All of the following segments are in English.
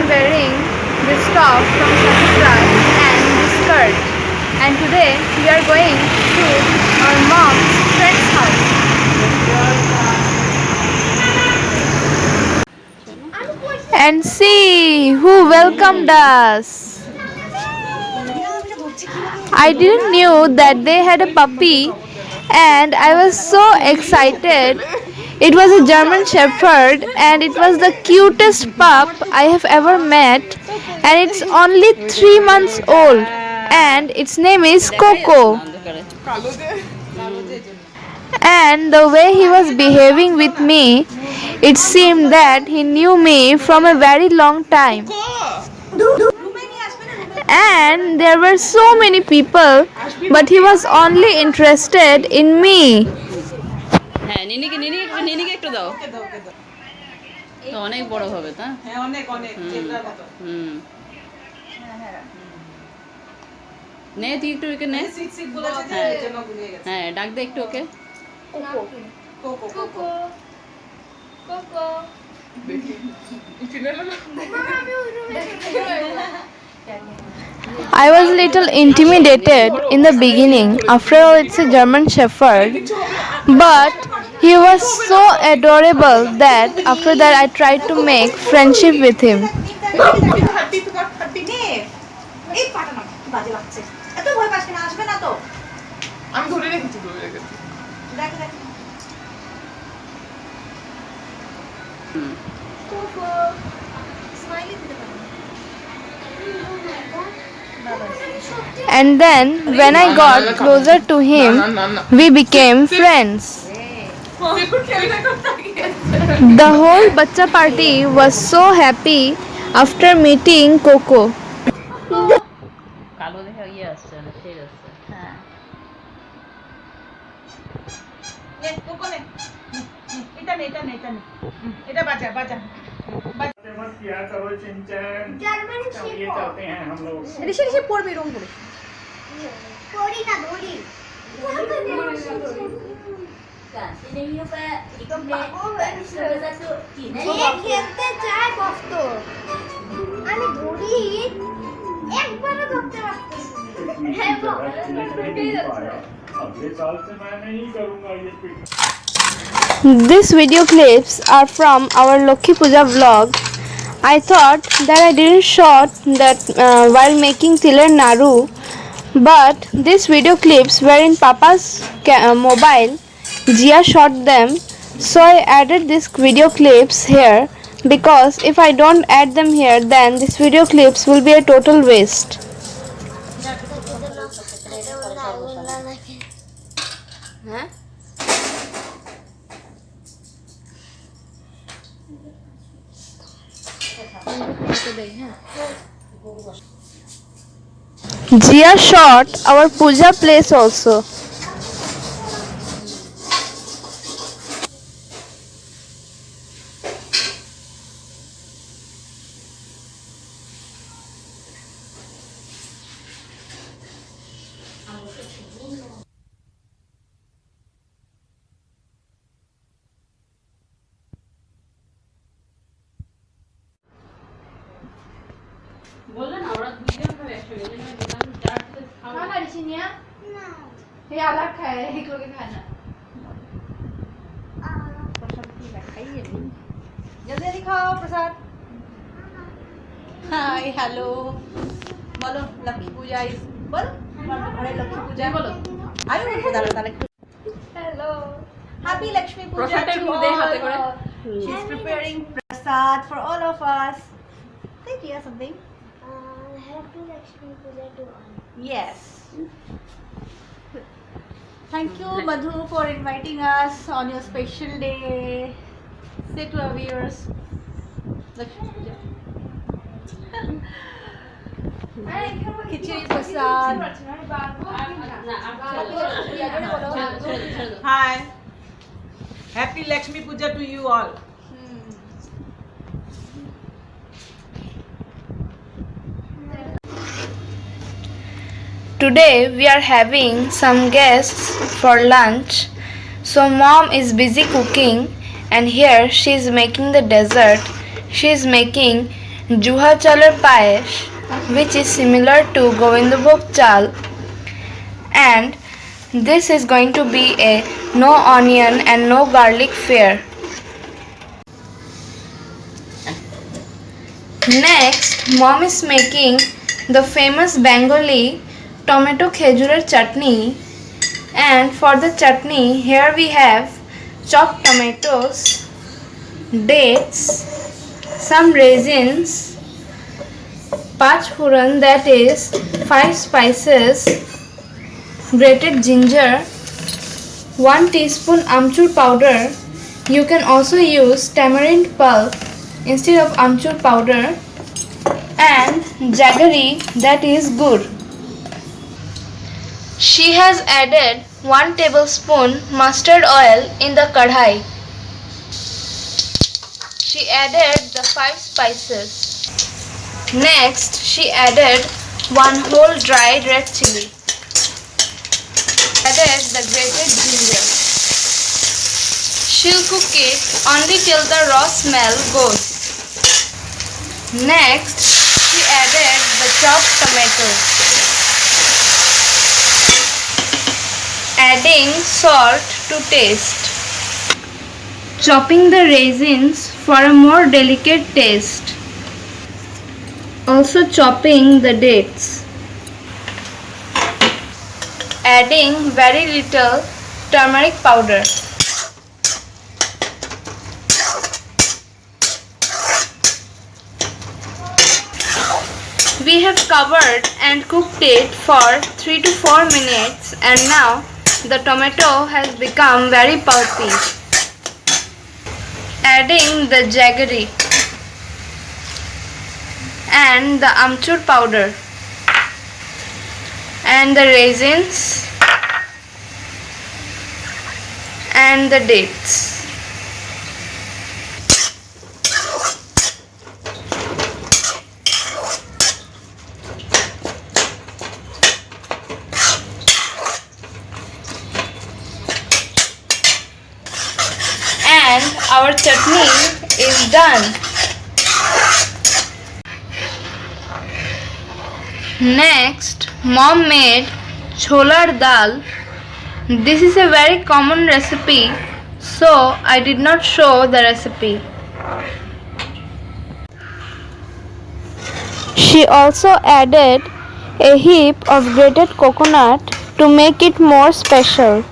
am wearing this top from Sakurai and this skirt. And today we are going to our mom's friend's house. And see who welcomed us. I didn't knew that they had a puppy and I was so excited. It was a German Shepherd and it was the cutest pup I have ever met, and it's only 3 months old and its name is Coco. And the way he was behaving with me, it seemed that he knew me from a very long time. And there were so many people, but he was only interested in me. হ্যাঁ নিনিকে একটু দাও তো অনেক বড় হবে তা হ্যাঁ অনেক নে তুই একটু ওকে নে হ্যাঁ ডাক দে একটু ওকে I was a little intimidated in the beginning. After all, it's a German Shepherd. But he was so adorable that after that I tried to make friendship with him. And then when I got closer to him, we became friends. The whole Bacha party was so happy after meeting Coco. কালো দেখে ইয়ে আসছে না shade আসছে হ্যাঁ এটা বাজা मत किया करो चिंचन ये चलते हैं हम लोग ऋषि पढ़बी रंग করে পড়ি না ধরি খেলতে চাই কষ্ট আমি ধরি একবারও ধরতে পারছি अगले साल से मैं नहीं करूंगा ये पिट These video clips are from our Lokhi Puja vlog. I thought that I didn't shot that while making Tilar Naru, but these video clips were in Papa's mobile. Jia shot them, so I added these video clips here, because if I don't add them here, then these video clips will be a total waste. Jia shot our puja place also. বললেন ওরা দুইজন খাবে একসঙ্গে এই জন্য দিলাম চার piece খাও খানা ঋষি নিয়া হে আলাদা খায় এগুলো খায় না প্রসাদ কি খাইয়ে দিন जल्दी जल्दी खाओ प्रसाद हाय हेलो बोलो लक्ष्मी पूजा इस बोलो हमारे लक्ष्मी पूजा बोलो आयो दादा दादा हेलो हैप्पी लक्ष्मी पूजा প্রসাদের to মুখ দে হাতে all. করে She's preparing prasad for all of us. Think you have something? Happy Lakshmi Puja to all Yes. Thank you, Madhu, for inviting us on your special day. Say to our viewers, Lakshmi Puja. Khichdi prasad. Hi. Happy Lakshmi Puja to you all. Today we are having some guests for lunch. So mom is busy cooking and here she is making the dessert. She is making juha chalar payesh, which is similar to Govindabhog chal, and this is going to be a no onion and no garlic fare. Next, mom is making the famous Bengali tomato khejurar chutney, and for the chutney here we have chopped tomatoes, dates, some raisins, pachfuran, that is 5 spices, grated ginger, 1 teaspoon amchur powder. You can also use tamarind pulp instead of amchur powder, and jaggery, that is gur. She has added 1 tablespoon mustard oil in the kadhai. She added the 5 spices. Next, she added 1 whole dried red chilli. Added the grated ginger. She'll cook it only till the raw smell goes. Next, she added the chopped tomatoes. Adding salt to taste. Chopping the raisins for a more delicate taste. Also chopping the dates. Adding very little turmeric powder. We have covered and cooked it for 3 to 4 minutes, and now the tomato has become very pulpy. Adding the jaggery and the amchur powder and the raisins and the dates. And our chutney is done. Next, mom made cholar dal. This is a very common recipe, so I did not show the recipe. She also added a heap of grated coconut to make it more special.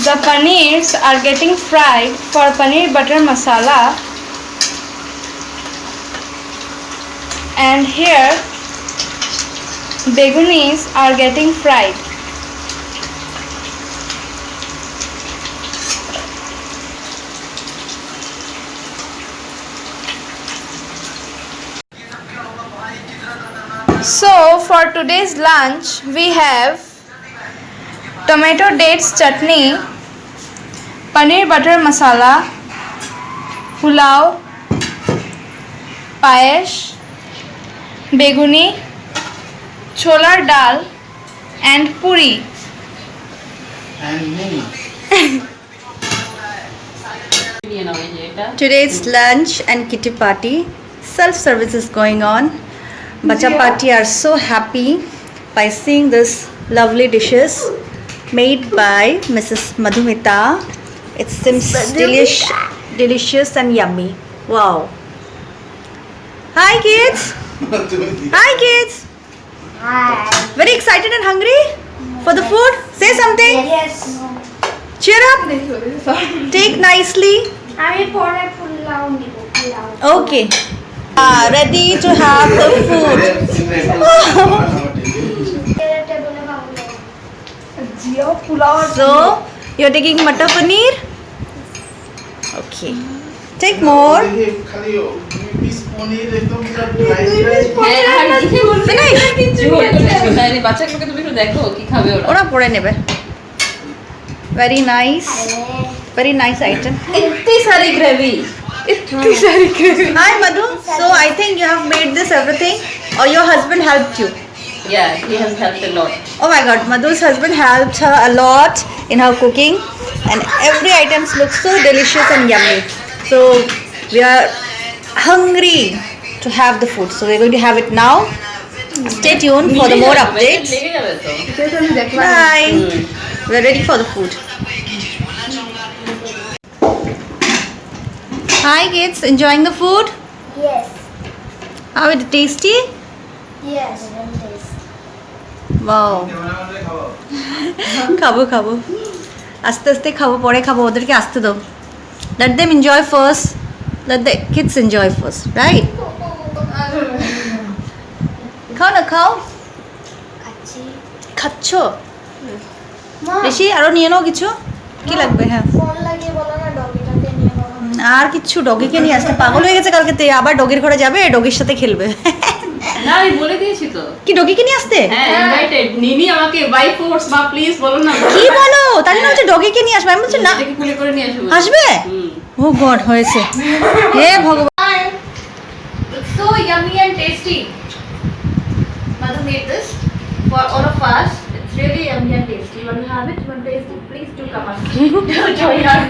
The paneers are getting fried for paneer butter masala, and here begunis are getting fried. So for today's lunch we have tomato dates chutney, paneer butter masala, pulao, payesh, beguni, cholar dal and puri. Today's lunch and kitty party. Self-service is going on. Bacha party are so happy by seeing this lovely dishes made by Mrs. Madhumita. It seems delicious and yummy. Wow. Hi kids. Hi kids. Hi. Very excited and hungry for the food? Say something. Yes. Cheer up. Take nicely. আমি পরে পোলাও নিব pulao Okay. Ready to have the food. টেবিলে বাবু So, you're taking matar paneer? Okay. Take more. বাচ্চাগুলোকে তুমি একটু দেখো কি খাবে ওরা। ওরা পরে নেবে। Very nice. Very nice item. इतनी सारी gravy. Hi Madhu. So I think you have made this everything, or your husband helped you? Yeah, he has helped a lot. Oh my god, Madhu's husband helped her a lot in her cooking, and every items look so delicious and yummy. So we are hungry to have the food. So we're going to have it now. Stay tuned for the more updates. লেগে যাবে তো। Bye. We're ready for the food. Hi kids, enjoying the food? Yes. How is it tasty? Yes. Very tasty. Wow. খাবো খাবো আস্তে আস্তে খাবো পরে খাবো ওদেরকে আসতে দাও let them enjoy first let the kids enjoy first right খাও না খাও খাচ্ছি। খাচ্ছো মা, বেশি আরো নিয়ে নাও কিছু কি লাগবে হ্যাঁ ফোন লাগিয়ে বলো না ডগিটাকে নিয়ে বাবা। আর কিছু ডগিকে নিয়ে আসতে পাগল হয়ে গেছে কালকে তে আবার ডগির ঘরে যাবে ডগির সাথে খেলবে না আমি বলে দিয়েছি তো। কি ডগিকে নিয়ে আসতে হ্যাঁ ইনভাইটেড। নিনি আমাকে বাই ফোর্স মা প্লিজ বলো না। কি বলো তাই জন্য হচ্ছে ডগিকে নিয়ে আসবে আমি বলছি না এটাকে খুলে করে নিয়ে আসবো। আসবে হুম। ও গড হয়েছে হে ভগবান It's so yummy and tasty. Madhu made this for all of us. It's really yummy and tasty. You want to have it? You want to taste it? Please do come on. Do join us.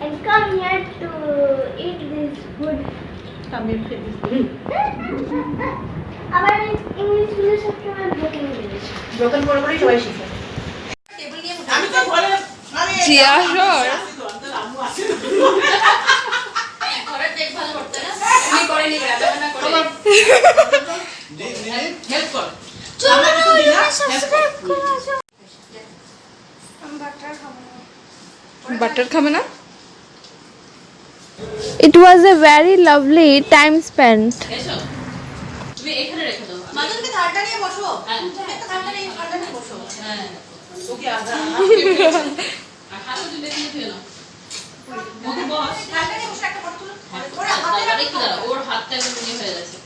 And come here to eat this food. আবার English গুলো সবসময় broken English. Broken করে করে সবাই শিখে। আমি তো ঘরে আমি চিয়া সর ঘরের দেখভাল করতে না। আমি করে নি রান্না বান্না করে। হেল্প কর। চলো একটু দিই না? সাবস্ক্রাইব করো। বাটার খাবে না It was a very lovely time spent. এসো। তুমি এখানে রেখে দাও। মাদুর তুমি থালটা নিয়ে বসো। হ্যাঁ। তুমি একটা থালটা নিয়ে বসো। হ্যাঁ। ওকে আগা আর হাতও দিলে তুমি ধুয়ে নাও। ওকে বস। থালটা নিয়ে বসো একটা বড় তুলো। তারপরে কি দাও? ওর হাতটা একদম ইয়ে হয়ে গেছে।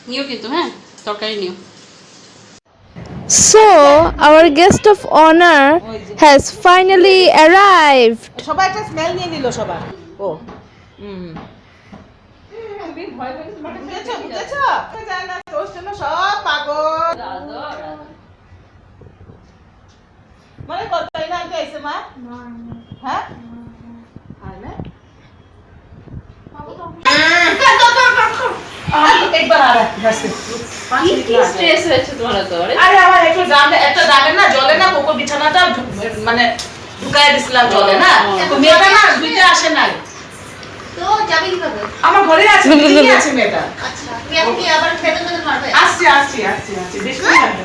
নিও কিন্তু হ্যাঁ তরকারি নিও। So, our guest of honor has finally arrived. সবাই একটা স্মেল নিয়ে নিল সবার ও বুঝেছো বুঝেছো যায় না তোর জন্য সব পাগল মানে কত টাইম আগে আইছে মা হ্যাঁ আয় না একবার আর বাসে কি স্ট্রেস হয়েছে তোমার তো? আরে আমার একটু একটা দাগে না জলে না কোকো বিছানাটা মানে ঢুকায় দিছিলাম জলে না তো মেয়েটা না দুইটা আসে নাই তো যাবে কিভাবে? আমার ঘরে আছে কি আছে মেয়েটা আচ্ছা তুমি এখন কি আবার ফেরত যেতে পারবে? আসছি বেশ করে লাগবে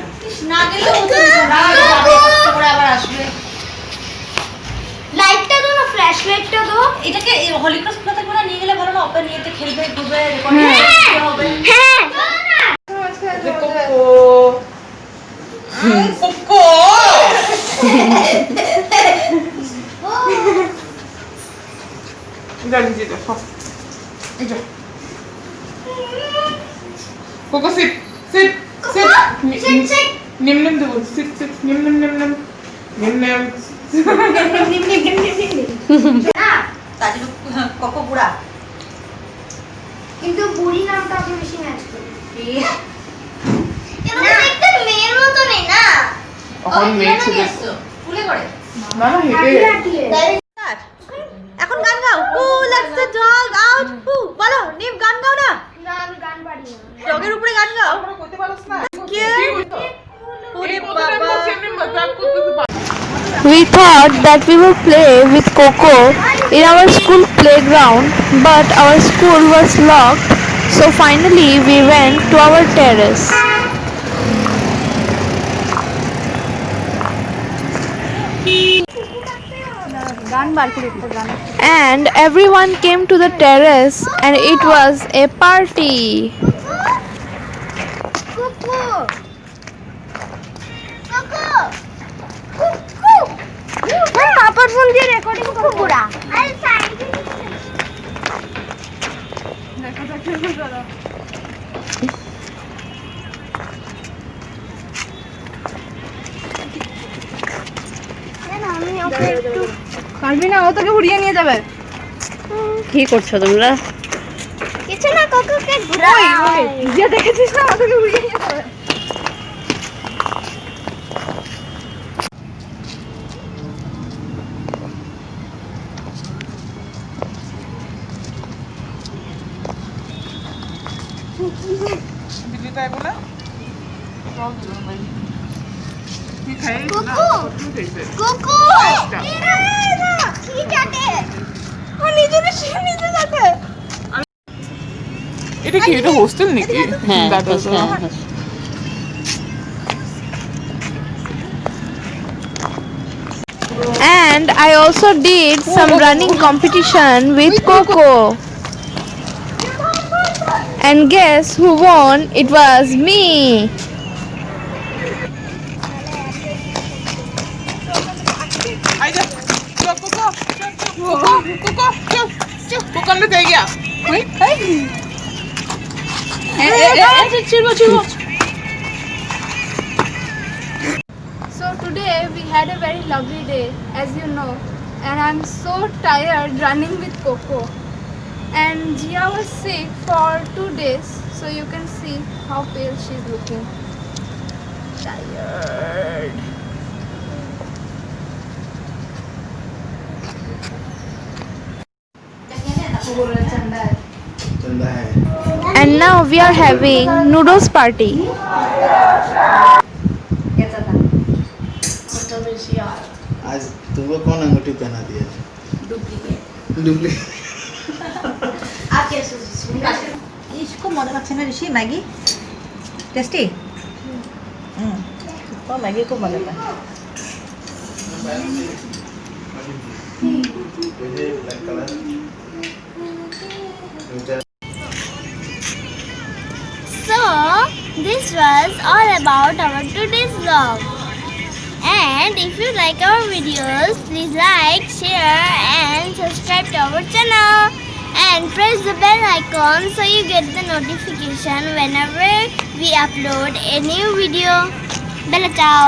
না গেলেও হতো না যাবে কষ্ট করে আবার আসবে লাইটটা দাও না, ফ্ল্যাশ লাইটটা দাও। এটাকে হলিক্রস প্লাতে করে নিয়ে গেলে ভালো না ওপেন নিয়ে খেলবে ঘুরবে রেকর্ডিং হবে হ্যাঁ। কোকো গাড়ি যেটা এই যা কোকো সিট নিম দেবো সিট নিম তাজু কোকো বুড়া কিন্তু বুড়ি নামটা আপনি বেশি ম্যাচ করে। এটা তো দেখতে মেয়ের মতো নেই না। এখন মেয়ে ছেলে ফুলে করে না হেঁটে এখন গান গাও who lets the dog out who বলো নিম গান গাও না না, আমি গান পারি না। ডগের উপরে গান গাও আমরা করতে পারছ না কে ওরে বাবা We thought that we would play with Coco in our school playground, but our school was locked, so finally we went to our terrace. And everyone came to the terrace and it was a party. কুকু কুকু পাপার phone দিয়ে recording করব পুরা। আরে side আমি ওকে একটু পারবি না, ও তোকে উড়িয়ে নিয়ে যাবে। কি করছো তোমরা? কিছু না কোকোকে ঘুরাই যে দেখেছিস না আমাকে উড়িয়ে নিয়ে যাবে। বিলিটাই বলে কি খাই না কত খাইছে কোকো ঠিক আছে ও নিজের নিজে যাচ্ছে। এটা কি এটা হোস্টেল নাকি হ্যাঁ দাদা হ্যাঁ And I also did some running competition with Coco. And guess who won? It was me. आई जा चल कोको चल कोको अंदर जा गया So today we had a very lovely day, as you know, and I'm so tired running with Coco. And Jia was sick for 2 days, so you can see how pale she's looking. Tired. And now we are having noodles party. आज तुमको कौन अंगूठी पहना दिया? Duplicate इसको मजा लगছে না ঋষি Maggi tasty তো ম্যাগি খুব মজা পায় black colour So, this was all about our today's vlog. And if you like our videos, please like, share and subscribe to our channel. And press the bell icon so you get the notification whenever we upload a new video. Bella ciao!